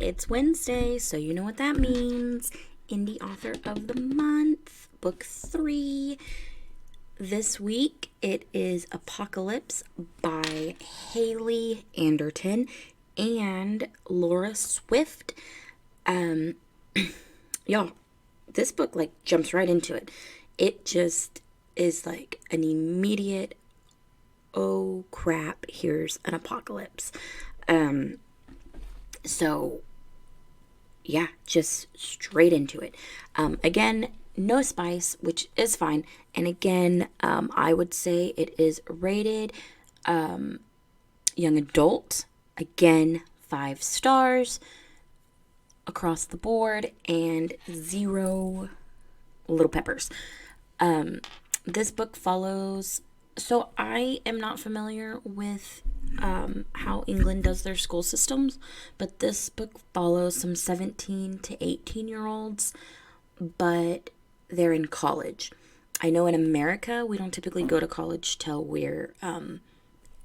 It's Wednesday, so you know what that means. Indie Author of the Month, Book 3. This week, it is Apocalypse by Hayley Anderton and Laura Swift. Y'all, this book, jumps right into it. It just is, an immediate, oh, crap, here's an apocalypse. So, yeah, just straight into it. Again, no spice, which is fine. And again, I would say it is rated young adult. Again, 5 stars across the board and 0 little peppers. This book follows... So I am not familiar with how England does their school systems, but this book follows some 17 to 18-year-olds, but they're in college. I know in America, we don't typically go to college till we're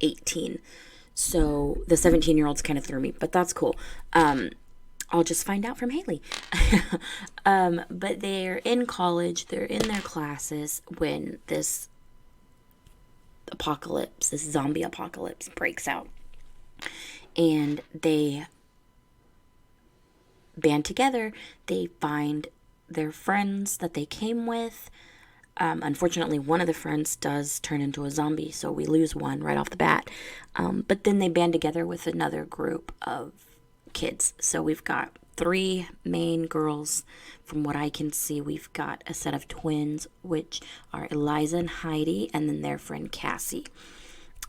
18. So the 17-year-olds kind of threw me, but that's cool. I'll just find out from Hayley. But they're in college, they're in their classes when this zombie apocalypse breaks out. And they band together, they find their friends that they came with. Unfortunately, one of the friends does turn into a zombie, so we lose one right off the bat. But then they band together with another group of kids. So we've got 3 main girls. From what I can see, we've got a set of twins, which are Eliza and Heidi, and then their friend Cassie.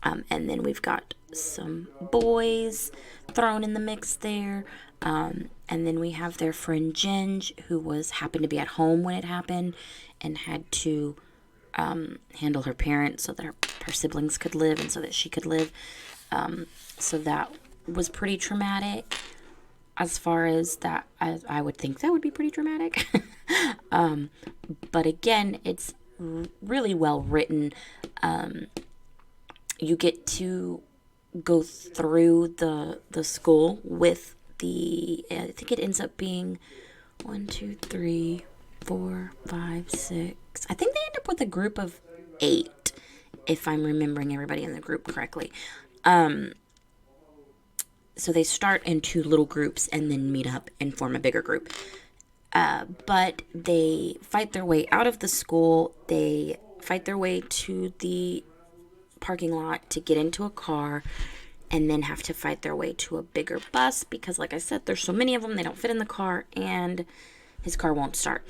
And then we've got some boys thrown in the mix there. And then we have their friend Ginge, who happened to be at home when it happened and had to handle her parents so that her siblings could live and so that she could live. So that was pretty traumatic. As far as that, I would think that would be pretty dramatic. But again, it's really well written. You get to go through the school with I think it ends up being 1, 2, 3, 4, 5, 6. I think they end up with a group of 8, if I'm remembering everybody in the group correctly. So they start in 2 little groups and then meet up and form a bigger group. But they fight their way out of the school. They fight their way to the parking lot to get into a car and then have to fight their way to a bigger bus because, like I said, there's so many of them, they don't fit in the car and his car won't start.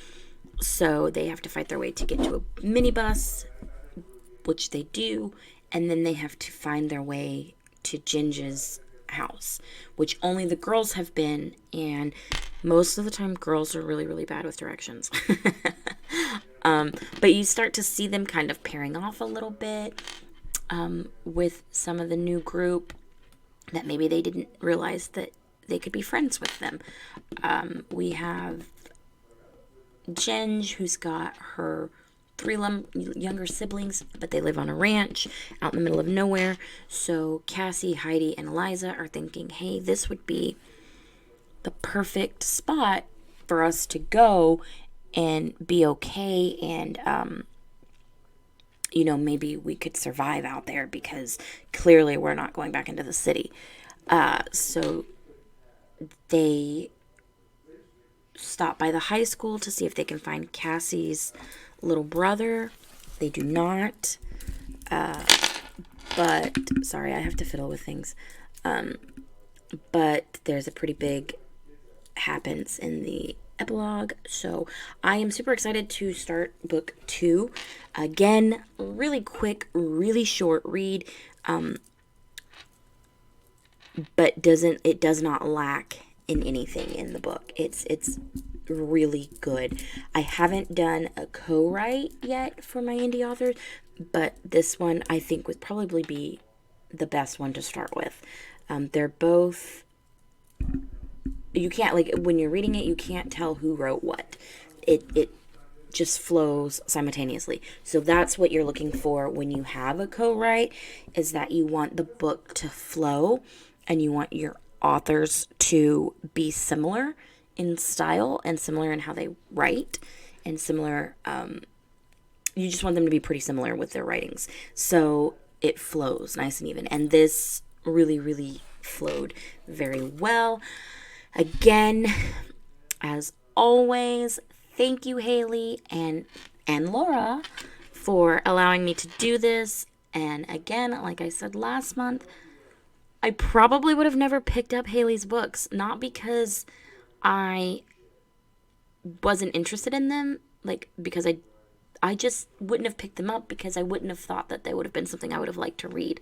So they have to fight their way to get to a minibus, which they do, and then they have to find their way to Ginge's house, which only the girls have been, and most of the time girls are really, really bad with directions. But you start to see them kind of pairing off a little bit with some of the new group that maybe they didn't realize that they could be friends with them. We have Ginge, who's got her 3 younger siblings, but they live on a ranch out in the middle of nowhere. So Cassie, Heidi, and Eliza are thinking, hey, this would be the perfect spot for us to go and be okay, and maybe we could survive out there because clearly we're not going back into the city. So they stop by the high school to see if they can find Cassie's little brother. They do not. But, sorry, I have to fiddle with things. But there's a pretty big happens in the epilogue. So I am super excited to start book 2. Again, really quick, really short read. But it does not lack in anything in the book. It's really good. I haven't done a co-write yet for my indie authors, but this one I think would probably be the best one to start with. They're both... You can't, when you're reading it, you can't tell who wrote what. It just flows simultaneously. So that's what you're looking for when you have a co-write, is that you want the book to flow and you want your authors to be similar in style and similar in how they write and similar. You just want them to be pretty similar with their writings. So it flows nice and even. And this really, really flowed very well. Again, as always, thank you, Hayley and Laura, for allowing me to do this. And again, like I said last month, I probably would have never picked up Hayley's books, not because I wasn't interested in them, like because I just wouldn't have picked them up because I wouldn't have thought that they would have been something I would have liked to read.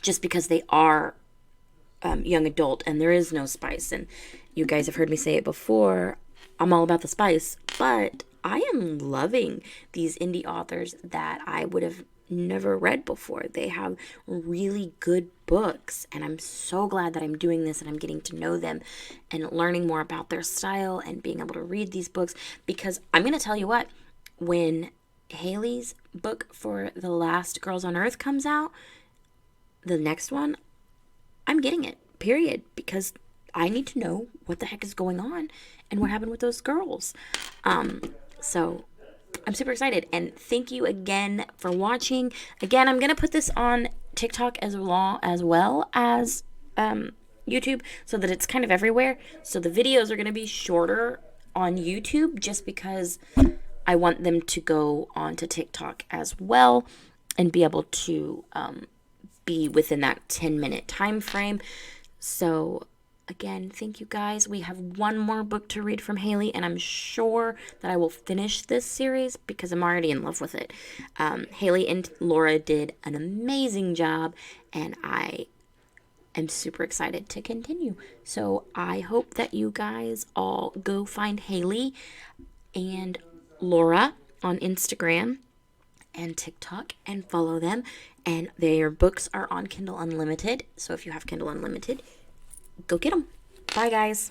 Just because they are young adult and there is no spice. And you guys have heard me say it before, I'm all about the spice, but I am loving these indie authors that I would have never read before. They have really good books, and I'm so glad that I'm doing this and I'm getting to know them and learning more about their style and being able to read these books. Because I'm going to tell you what, when Hayley's book for The Last Girls on Earth comes out, the next one, I'm getting it, period, because I need to know what the heck is going on and what happened with those girls. So I'm super excited, and thank you again for watching. Again, I'm going to put this on TikTok as well as YouTube, so that it's kind of everywhere. So the videos are going to be shorter on YouTube just because I want them to go onto TikTok as well and be able to be within that 10-minute time frame. So again, thank you guys. We have one more book to read from Hayley, and I'm sure that I will finish this series because I'm already in love with it. Hayley and Laura did an amazing job, and I am super excited to continue. So I hope that you guys all go find Hayley and Laura on Instagram and TikTok and follow them. And their books are on Kindle Unlimited. So if you have Kindle Unlimited, go get them. Bye, guys.